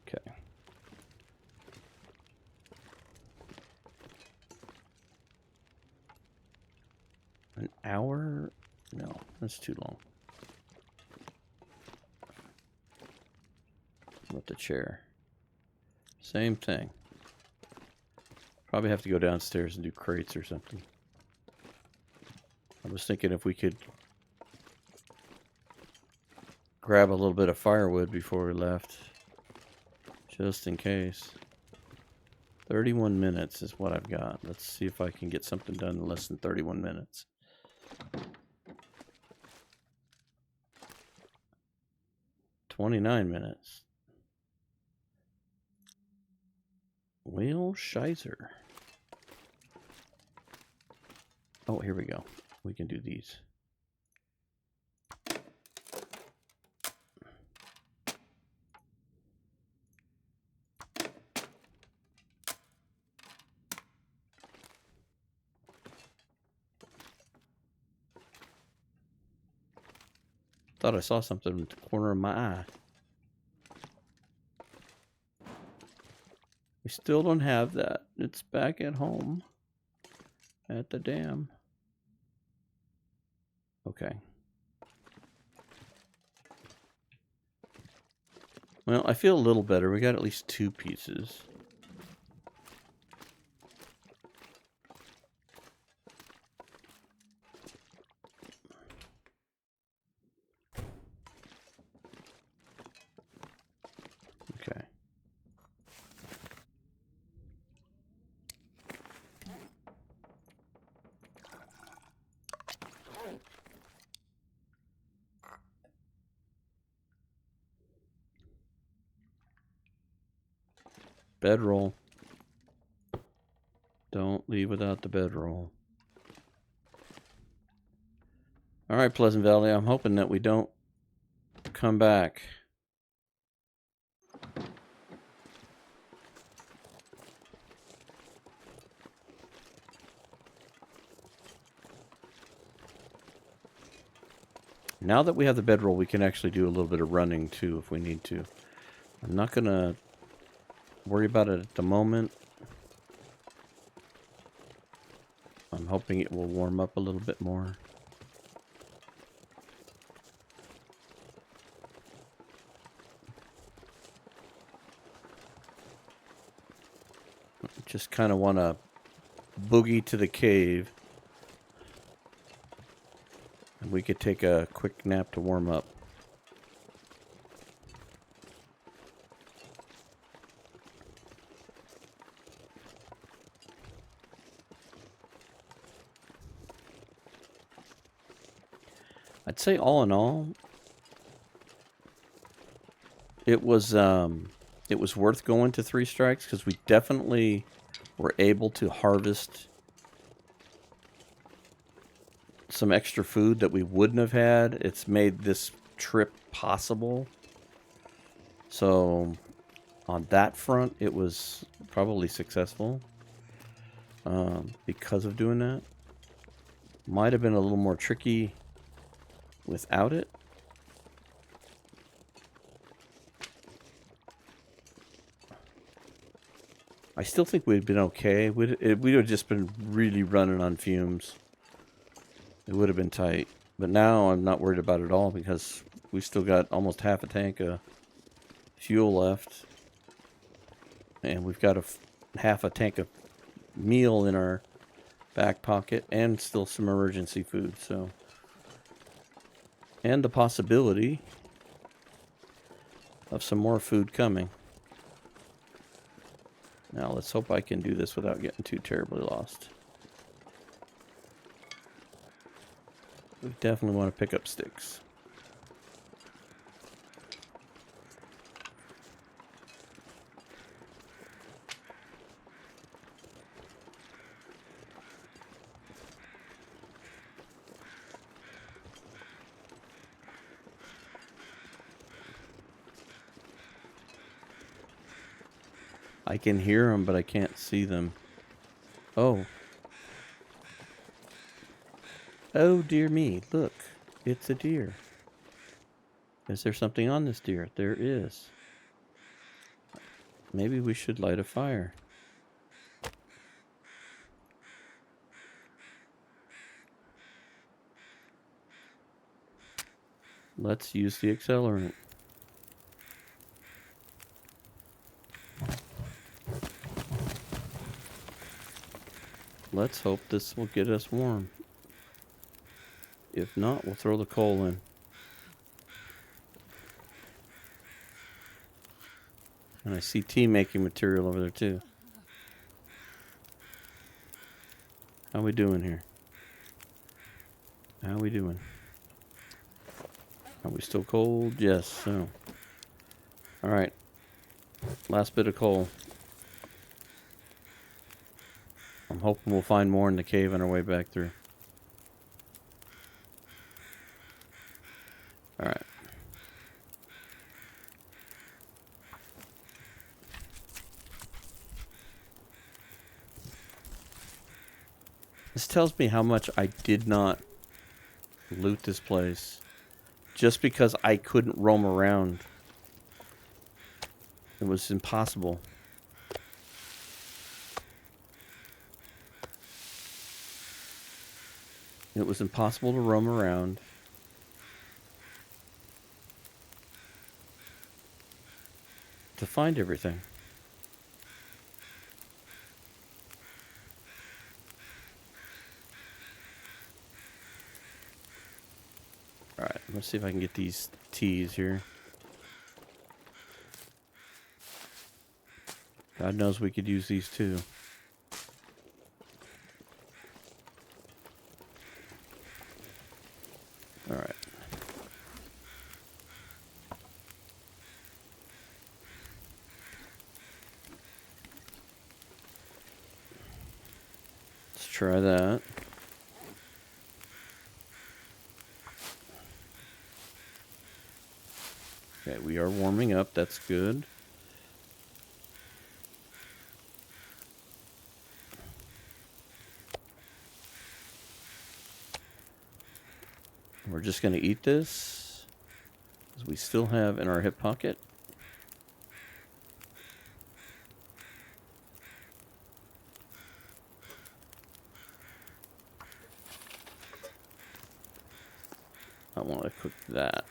Okay. An hour? No, that's too long. With the chair. Same thing. Probably have to go downstairs and do crates or something. I was thinking if we could grab a little bit of firewood before we left. Just in case. 31 minutes is what I've got. Let's see if I can get something done in less than 31 minutes. $29. Well, shizer. Oh, here we go. We can do these. Thought I saw something in the corner of my eye. We still don't have that. It's back at home. At the dam. Okay. Well, I feel a little better. We got at least 2 pieces. Okay. Bedroll. Don't leave without the bedroll. Alright, Pleasant Valley. I'm hoping that we don't come back. Now that we have the bedroll, we can actually do a little bit of running too if we need to. I'm not going to worry about it at the moment. I'm hoping it will warm up a little bit more. Just kind of want to boogie to the cave. And we could take a quick nap to warm up. I'd say all in all, it was worth going to 3 strikes because we definitely were able to harvest some extra food that we wouldn't have had. It's made this trip possible. So on that front, it was probably successful because of doing that. Might have been a little more tricky without it. I still think we'd been okay. We'd have just been really running on fumes. It would have been tight. But now I'm not worried about it at all because we still got almost half a tank of fuel left. And we've got half a tank of meal in our back pocket and still some emergency food. So, and the possibility of some more food coming. Now let's hope I can do this without getting too terribly lost. We definitely want to pick up sticks. I can hear them, but I can't see them. Oh. Oh, dear me. Look. It's a deer. Is there something on this deer? There is. Maybe we should light a fire. Let's use the accelerant. Let's hope this will get us warm. If not, we'll throw the coal in. And I see tea making material over there too. How we doing here? How we doing? Are we still cold? Yes, so. Alright. Last bit of coal. I'm hoping we'll find more in the cave on our way back through. Alright. This tells me how much I did not loot this place just because I couldn't roam around. It was impossible. It was impossible to roam around. To find everything. Alright, let's see if I can get these teas here. God knows we could use these too. Alright. Let's try that. Okay, we are warming up. That's good. We're just going to eat this, because we still have in our hip pocket. I want to cook that.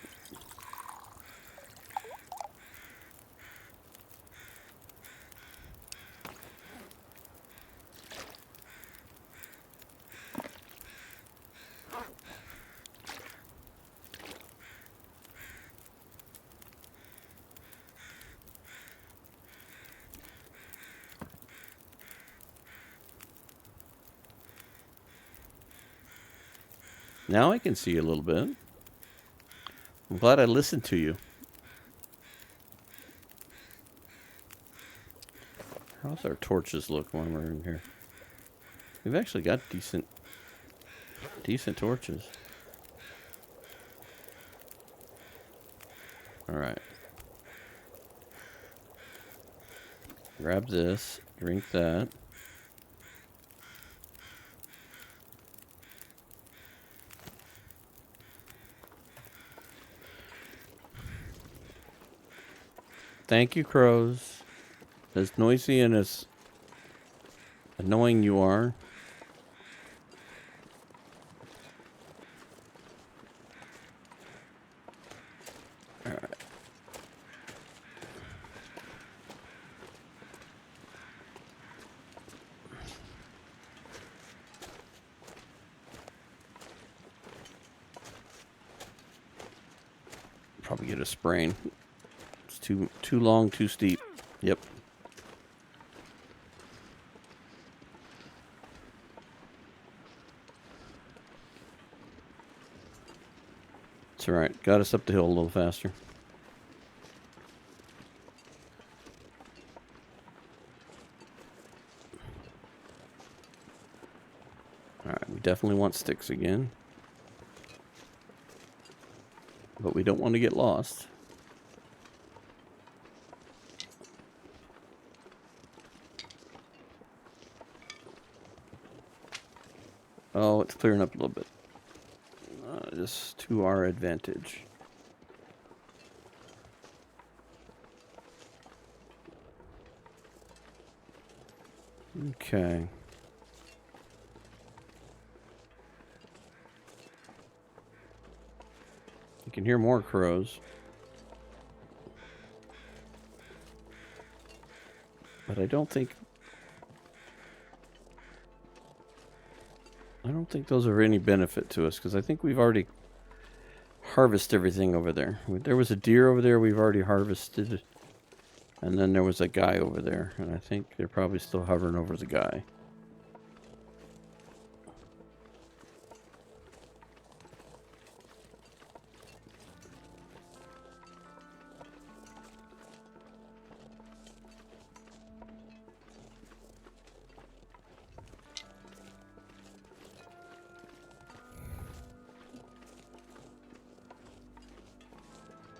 Now I can see a little bit. I'm glad I listened to you. How's our torches look when we're in here? We've actually got decent torches. Alright. Grab this. Drink that. Thank you, crows. As noisy and as annoying you are. Alright. Probably get a sprain. It's too long, too steep. Yep. It's alright. Got us up the hill a little faster. Alright, we definitely want sticks again. But we don't want to get lost. Oh, it's clearing up a little bit. Just to our advantage. Okay. You can hear more crows. But I don't think those are any benefit to us, because I think we've already harvested everything over there. There was a deer over there we've already harvested. And then there was a guy over there. And I think they're probably still hovering over the guy.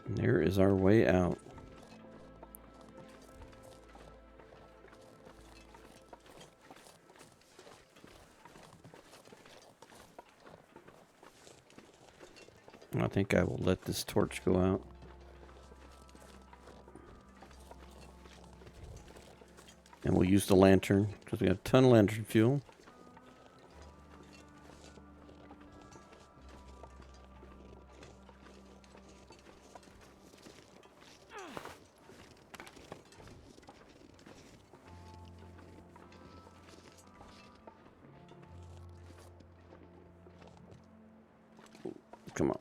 And there is our way out. I think I will let this torch go out. And we'll use the lantern, because we got a ton of lantern fuel. Come on.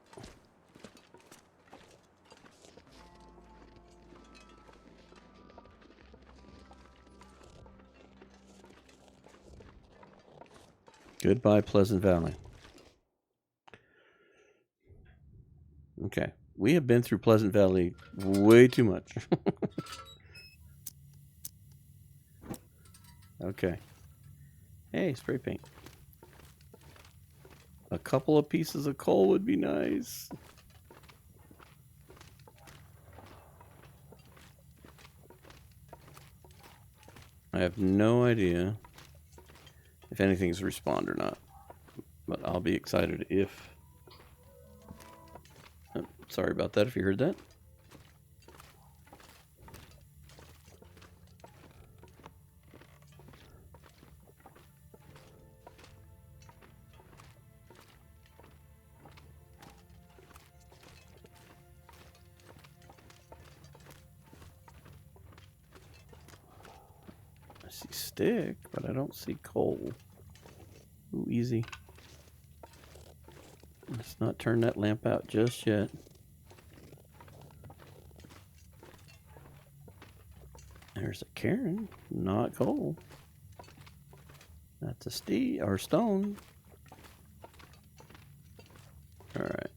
Goodbye, Pleasant Valley. Okay. We have been through Pleasant Valley way too much. Okay. Hey, spray paint. A couple of pieces of coal would be nice. I have no idea if anything's respawned or not, but I'll be excited if... Oh, sorry about that if you heard that. I see stick, but I don't see coal. Ooh, easy. Let's not turn that lamp out just yet. There's a cairn, not coal. That's a stone. All right.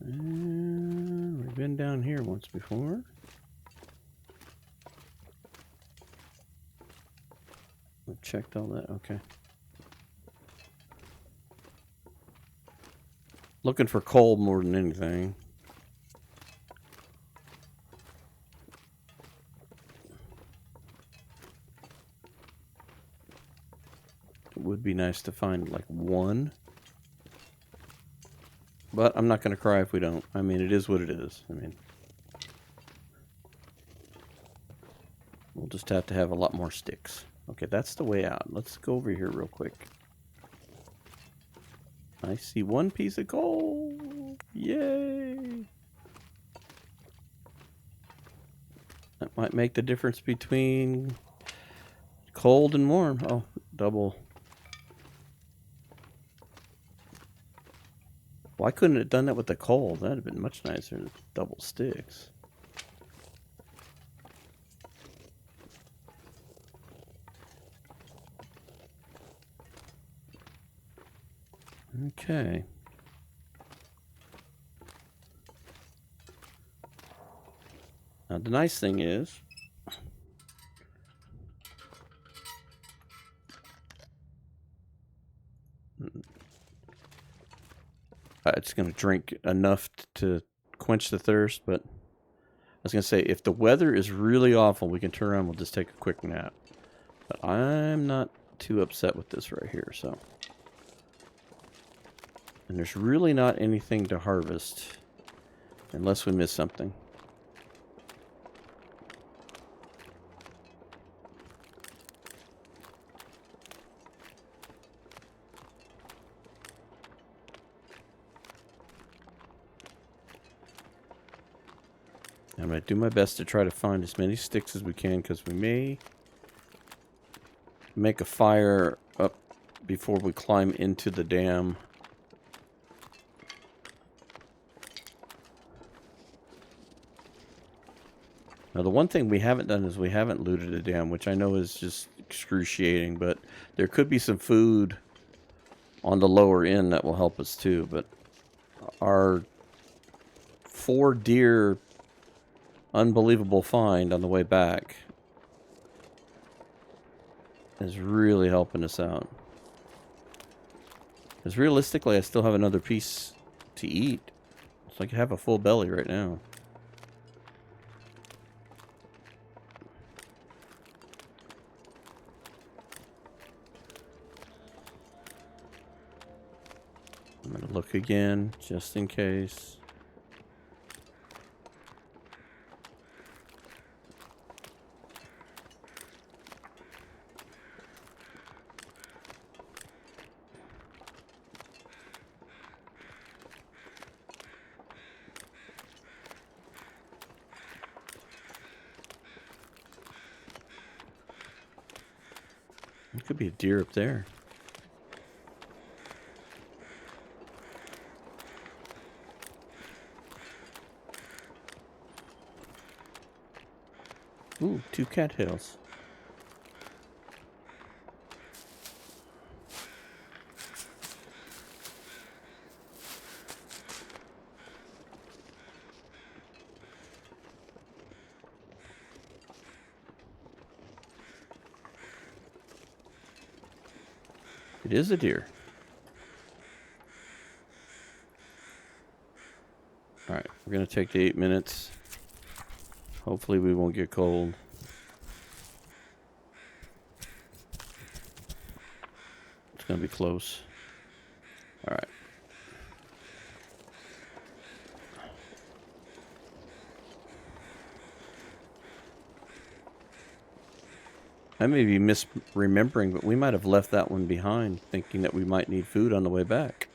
We've been down here once before. We've checked all that. Okay. Looking for coal more than anything. It would be nice to find like one. But I'm not going to cry if we don't. I mean, it is what it is. I mean, we'll just have to have a lot more sticks. Okay, that's the way out. Let's go over here real quick. I see one piece of coal. Yay! That might make the difference between cold and warm. Oh, double. Why couldn't it have done that with the coal? That'd have been much nicer than double sticks. Okay. Now the nice thing is, it's going to drink enough to quench the thirst, but I was going to say, if the weather is really awful, we can turn around and we'll just take a quick nap. But I'm not too upset with this right here, so. And there's really not anything to harvest unless we miss something. I'm going to do my best to try to find as many sticks as we can, because we may make a fire up before we climb into the dam. Now, the one thing we haven't done is we haven't looted a dam, which I know is just excruciating, but there could be some food on the lower end that will help us too. But our 4 deer unbelievable find on the way back is really helping us out. Because realistically, I still have another piece to eat. It's like I have a full belly right now. I'm going to look again, just in case. There could be a deer up there. Ooh, 2 cattails. It is a deer. Alright, we're going to take the 8 minutes. Hopefully we won't get cold. It's going to be close. Alright. I may be misremembering, but we might have left that one behind, thinking that we might need food on the way back.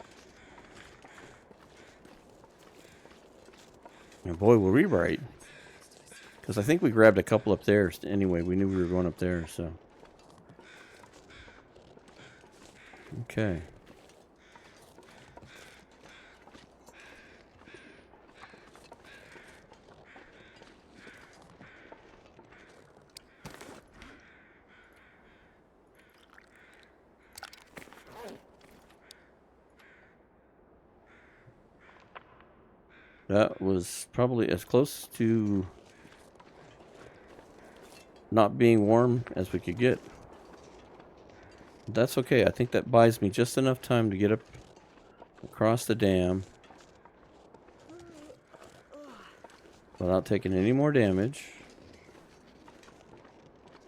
And boy, were we right. Because I think we grabbed a couple up there. Anyway, we knew we were going up there, so. Okay. That was probably as close to not being warm as we could get. That's okay. I think that buys me just enough time to get up across the dam without taking any more damage.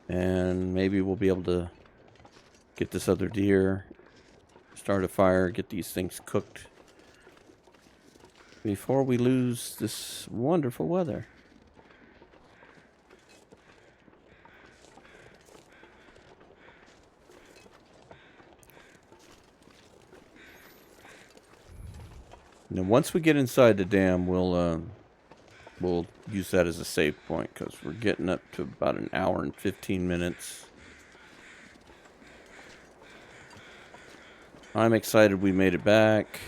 And maybe we'll be able to get this other deer, start a fire, get these things cooked before we lose this wonderful weather. Now, once we get inside the dam, we'll use that as a save point because we're getting up to about an hour and 15 minutes. I'm excited we made it back.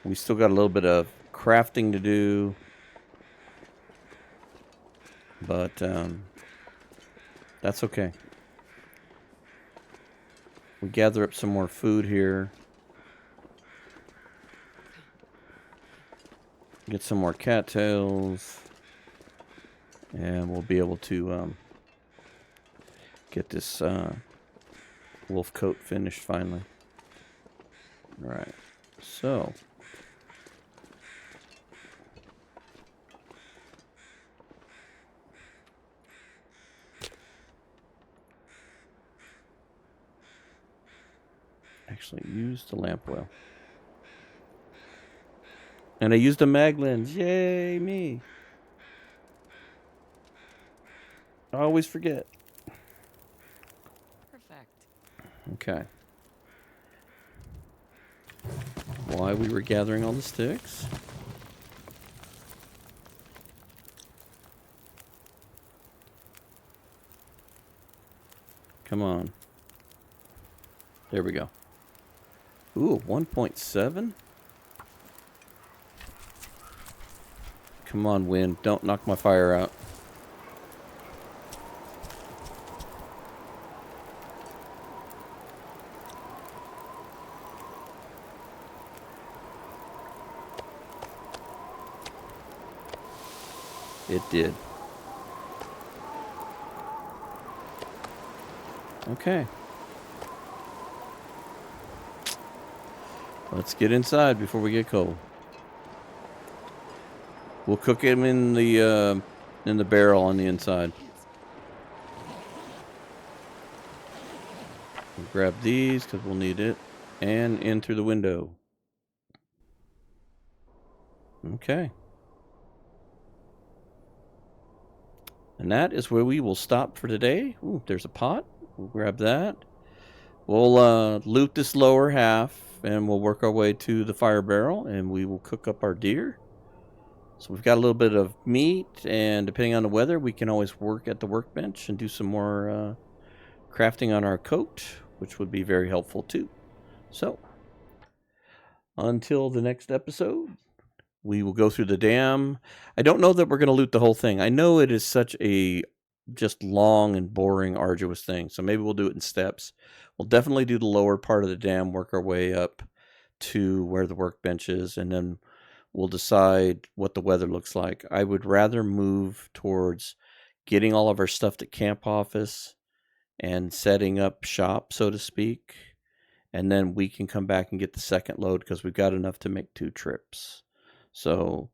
We still got a little bit of crafting to do, but that's okay. We gather up some more food here. Get some more cattails. And we'll be able to get this wolf coat finished finally. Alright, so actually use the lamp oil. And I used a mag lens. Yay, me. I always forget. Perfect. Okay. While we were gathering all the sticks, come on. There we go. Ooh, 1.7? Come on, wind. Don't knock my fire out. It did. Okay. Let's get inside before we get cold. We'll cook him in the barrel on the inside. We'll grab these because we'll need it. And in through the window. Okay. And that is where we will stop for today. Ooh, there's a pot. We'll grab that. We'll loot this lower half and we'll work our way to the fire barrel and we will cook up our deer. So we've got a little bit of meat, and depending on the weather, we can always work at the workbench and do some more crafting on our coat, which would be very helpful too. So, until the next episode, we will go through the dam. I don't know that we're going to loot the whole thing. I know it is such a just long and boring, arduous thing, so maybe we'll do it in steps. We'll definitely do the lower part of the dam, work our way up to where the workbench is, and then we'll decide what the weather looks like. I would rather move towards getting all of our stuff to camp office and setting up shop, so to speak. And then we can come back and get the second load because we've got enough to make 2 trips. So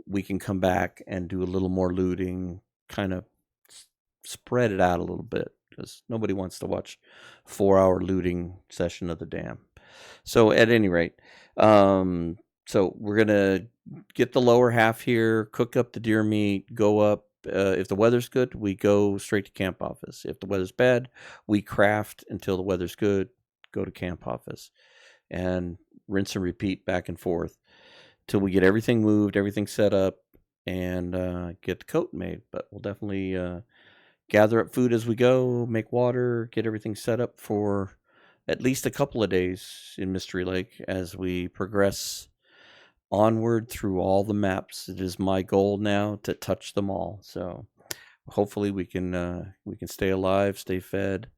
we can come back and do a little more looting, kind of spread it out a little bit because nobody wants to watch 4-hour looting session of the dam. So at any rate, so we're going to get the lower half here, cook up the deer meat, go up. If the weather's good, we go straight to camp office. If the weather's bad, we craft until the weather's good, go to camp office, and rinse and repeat back and forth till we get everything moved, everything set up, and get the coat made. But we'll definitely gather up food as we go, make water, get everything set up for at least a couple of days in Mystery Lake as we progress onward through all the maps. It is my goal now to touch them all. So hopefully we can stay alive, stay fed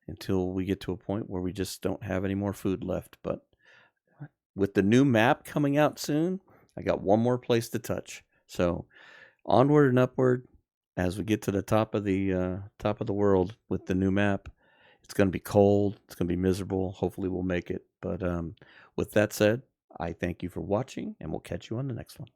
until we get to a point where we just don't have any more food left. But with the new map coming out soon, I got one more place to touch. So onward and upward as we get to the top of the world with the new map. It's going to be cold. It's going to be miserable. Hopefully we'll make it. But with that said, I thank you for watching, and we'll catch you on the next one.